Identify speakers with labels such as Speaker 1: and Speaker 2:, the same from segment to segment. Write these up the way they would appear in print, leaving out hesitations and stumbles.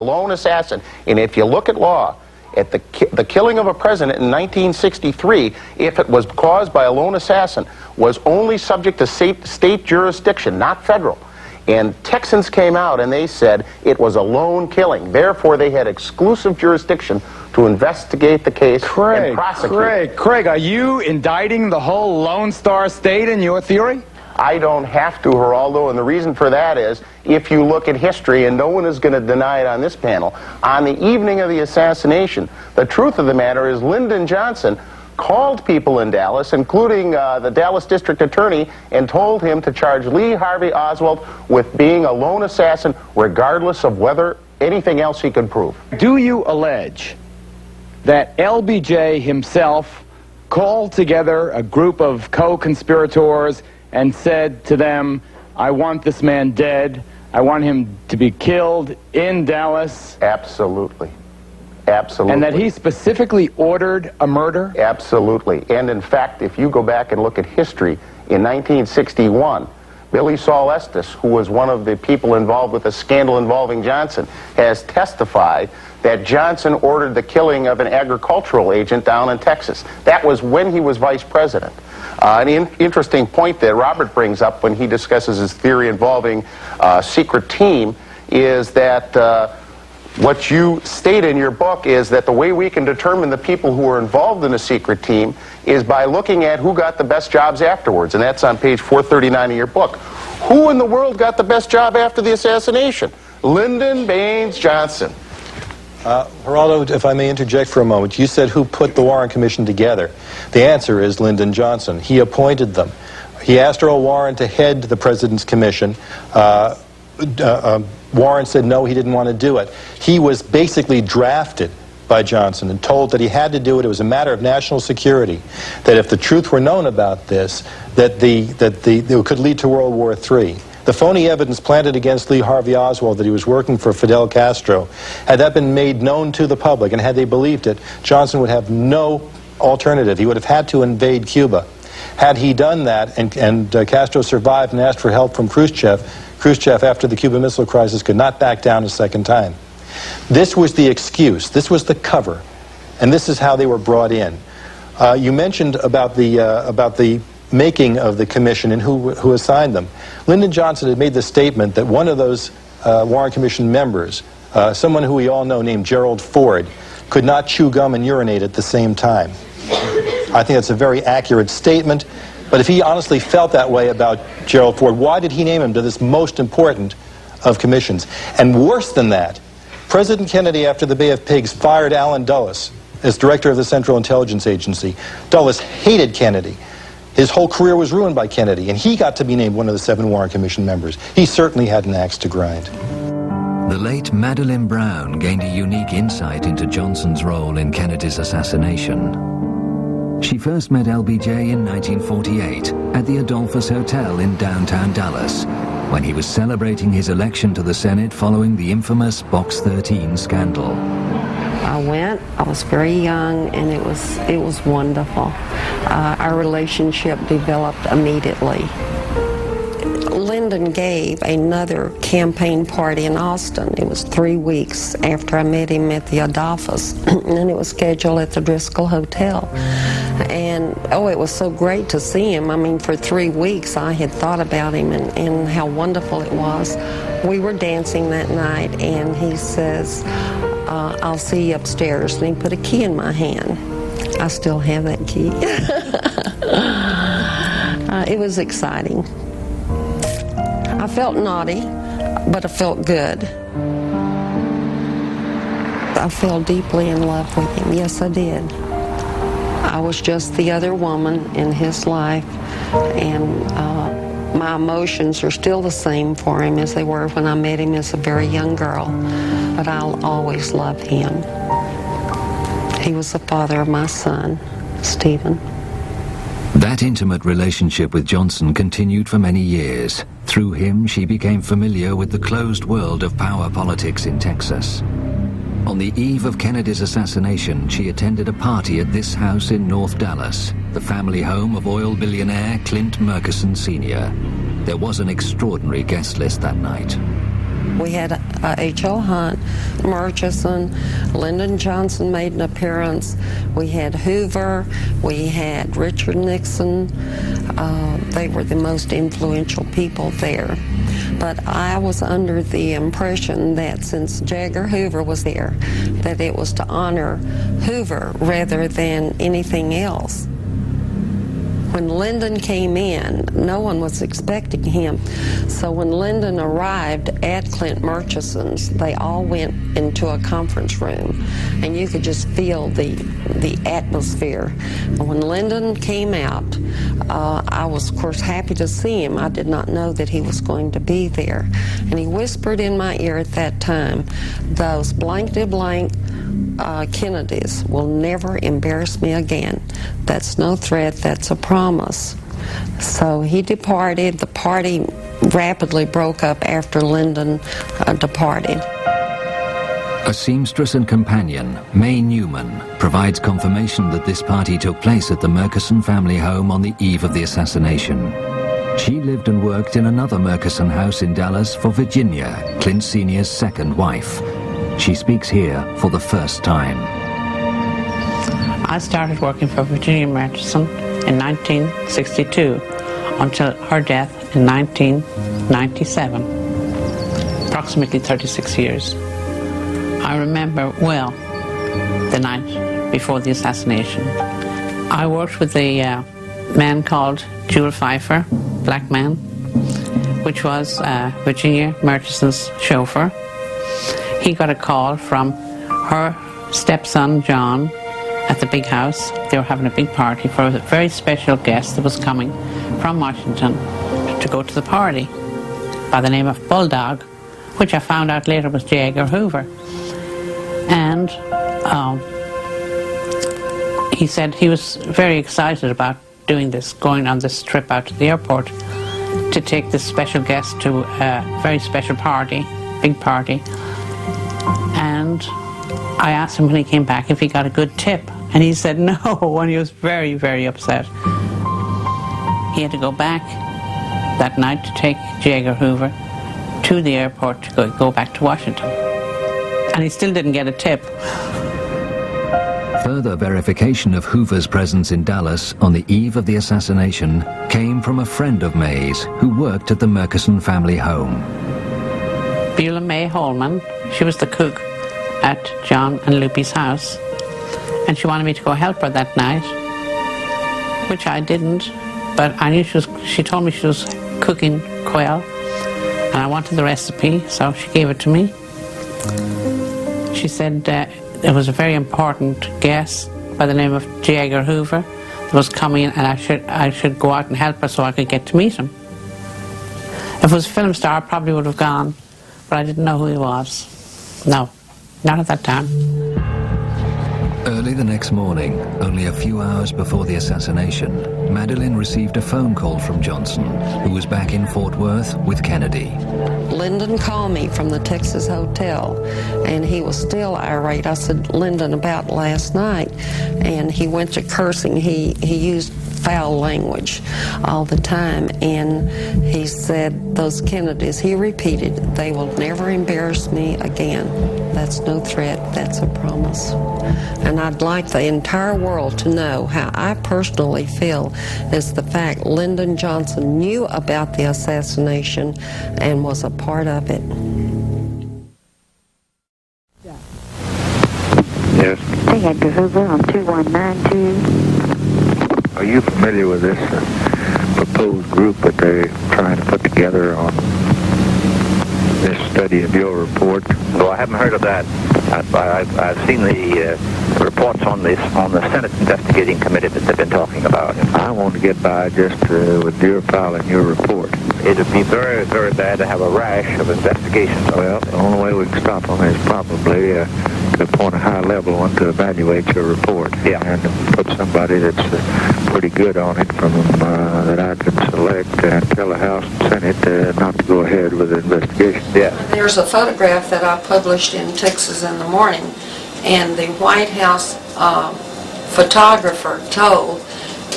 Speaker 1: lone assassin. And if you look at law, at the killing of a president in 1963, if it was caused by a lone assassin, was only subject to state jurisdiction, not federal. And Texans came out and they said it was a lone killing. Therefore, they had exclusive jurisdiction to investigate the case and prosecute.
Speaker 2: Craig, are you indicting the whole Lone Star State in your theory?
Speaker 1: I don't have to, Geraldo, and the reason for that is, if you look at history, and no one is going to deny it on this panel, on the evening of the assassination, the truth of the matter is Lyndon Johnson called people in Dallas, including the Dallas District Attorney, and told him to charge Lee Harvey Oswald with being a lone assassin, regardless of whether anything else he could prove.
Speaker 2: Do you allege that LBJ himself called together a group of co-conspirators and said to them, I want this man dead, I want him to be killed in Dallas?
Speaker 1: Absolutely. Absolutely.
Speaker 2: And that he specifically ordered a murder?
Speaker 1: Absolutely. And in fact, if you go back and look at history, in 1961, Billy Saul Estes, who was one of the people involved with the scandal involving Johnson, has testified that Johnson ordered the killing of an agricultural agent down in Texas. That was when he was vice president. An interesting point that Robert brings up when he discusses his theory involving secret team is that what you state in your book is that the way we can determine the people who are involved in a secret team is by looking at who got the best jobs afterwards, and that's on page 439 of your book. Who in the world got the best job after the assassination? Lyndon Baines Johnson.
Speaker 3: Geraldo, if I may interject for a moment, you said who put the Warren Commission together. The answer is Lyndon Johnson. He appointed them. He asked Earl Warren to head the President's Commission. Warren said no, he didn't want to do it. He was basically drafted by Johnson and told that he had to do it. It was a matter of national security, that if the truth were known about this, that it could lead to World War III. The phony evidence planted against Lee Harvey Oswald that he was working for Fidel Castro, had that been made known to the public and had they believed it, Johnson would have no alternative. He would have had to invade Cuba. Had he done that and Castro survived and asked for help from Khrushchev, after the Cuban Missile Crisis, could not back down a second time. This was the excuse. This was the cover. And this is how they were brought in. You mentioned about the making of the commission and who assigned them. Lyndon Johnson had made the statement that one of those Warren Commission members, someone who we all know named Gerald Ford, could not chew gum and urinate at the same time. I think that's a very accurate statement. But if he honestly felt that way about Gerald Ford, why did he name him to this most important of commissions? And worse than that, President Kennedy, after the Bay of Pigs, fired Allen Dulles as director of the Central Intelligence Agency. Dulles hated Kennedy. His whole career was ruined by Kennedy, and he got to be named one of the 7 Warren Commission members. He certainly had an axe to grind.
Speaker 4: The late Madeleine Brown gained a unique insight into Johnson's role in Kennedy's assassination. She first met LBJ in 1948 at the Adolphus Hotel in downtown Dallas, when he was celebrating his election to the Senate following the infamous Box 13 scandal.
Speaker 5: I went, I was very young, and it was wonderful. Our relationship developed immediately. Lyndon gave another campaign party in Austin. It was 3 weeks after I met him at the Adolphus, and it was scheduled at the Driscoll Hotel. And, oh, it was so great to see him. I mean, for 3 weeks I had thought about him and how wonderful it was. We were dancing that night, and he says, I'll see you upstairs. And he put a key in my hand. I still have that key. It was exciting. I felt naughty, but I felt good. I fell deeply in love with him. Yes, I did. I was just the other woman in his life, and my emotions are still the same for him as they were when I met him as a very young girl. But I'll always love him. He was the father of my son, Stephen.
Speaker 4: That intimate relationship with Johnson continued for many years. Through him, she became familiar with the closed world of power politics in Texas. On the eve of Kennedy's assassination, she attended a party at this house in North Dallas, the family home of oil billionaire Clint Murchison Sr. There was an extraordinary guest list that night.
Speaker 5: We had H.L. Hunt, Murchison, Lyndon Johnson made an appearance. We had Hoover. We had Richard Nixon. They were the most influential people there. But I was under the impression that since J. Edgar Hoover was there, that it was to honor Hoover rather than anything else. When Lyndon came in, no one was expecting him. So when Lyndon arrived at Clint Murchison's, they all went into a conference room, and you could just feel the atmosphere. When Lyndon came out, I was, of course, happy to see him. I did not know that he was going to be there. And he whispered in my ear at that time, "Those blank-de-blank Kennedys will never embarrass me again. That's no threat, that's a promise." So he departed. The party rapidly broke up after Lyndon departed.
Speaker 4: A seamstress and companion, May Newman, provides confirmation that this party took place at the Murchison family home on the eve of the assassination. She lived and worked in another Murchison house in Dallas for Virginia, Clint Sr.'s second wife. She speaks here for the first time.
Speaker 6: I started working for Virginia Murchison in 1962 until her death in 1997, approximately 36 years. I remember well the night before the assassination. I worked with a man called Jewel Pfeiffer, black man, which was Virginia Murchison's chauffeur. He got a call from her stepson, John, at the big house. They were having a big party for a very special guest that was coming from Washington to go to the party by the name of Bulldog, which I found out later was J. Edgar Hoover. And he said he was very excited about doing this, going on this trip out to the airport to take this special guest to a very special party, big party. And I asked him when he came back if he got a good tip, and he said no, and he was very, very upset. He had to go back that night to take J. Edgar Hoover to the airport to go back to Washington. And he still didn't get a tip.
Speaker 4: Further verification of Hoover's presence in Dallas on the eve of the assassination came from a friend of May's who worked at the Murchison family home.
Speaker 6: Beulah May Holman, she was the cook at John and Lupe's house, and she wanted me to go help her that night, which I didn't, but I knew she told me she was cooking quail, and I wanted the recipe, so she gave it to me. She said there was a very important guest by the name of J. Edgar Hoover that was coming in, and I should go out and help her so I could get to meet him. If it was a film star, I probably would have gone, but I didn't know who he was. No, not at that time.
Speaker 4: Early the next morning, only a few hours before the assassination, Madeleine received a phone call from Johnson, who was back in Fort Worth with Kennedy.
Speaker 5: Lyndon called me from the Texas hotel, and he was still irate. I said, "Lyndon, about last night," and he went to cursing. He used foul language all the time, and he said, "Those Kennedys," he repeated, "they will never embarrass me again. That's no threat, that's a promise." And I'd like the entire world to know how I personally feel is the fact Lyndon Johnson knew about the assassination and was a part of it.
Speaker 7: Yes.
Speaker 8: J. Edgar Hoover on 2192.
Speaker 7: Are you familiar with this proposed group that they're trying to put together on this study of your report?
Speaker 9: No, I haven't heard of that. I've seen the reports on the Senate investigating committee that they've been talking about.
Speaker 7: I want to get by just with your file and your report.
Speaker 9: It'd be very, very bad to have a rash of investigations.
Speaker 7: Well, the only way we can stop them is probably to appoint a high-level one to evaluate your report.
Speaker 9: Yeah.
Speaker 7: And to put somebody that's pretty good on it from that I can select and tell the House and Senate not to go ahead with the investigation.
Speaker 9: Yeah.
Speaker 5: There's a photograph that I published in Texas in the Morning, and the White House photographer told,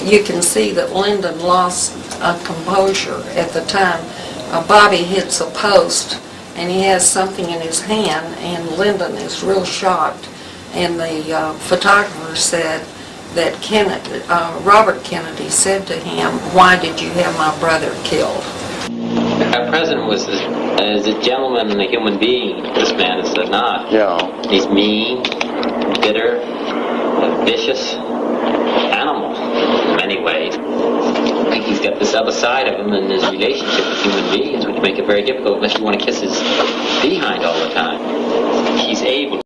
Speaker 5: you can see that Lyndon lost composure at the time. Bobby hits a post, and he has something in his hand, and Lyndon is real shocked. And the photographer said that Robert Kennedy said to him, "Why did you have my brother killed?"
Speaker 10: Our president was a gentleman and a human being. This man is not.
Speaker 1: Yeah.
Speaker 10: He's mean, bitter, a vicious animal in many ways. I think he's got this other side of him in his relationship with human beings, which make it very difficult unless you want to kiss his behind all the time. He's able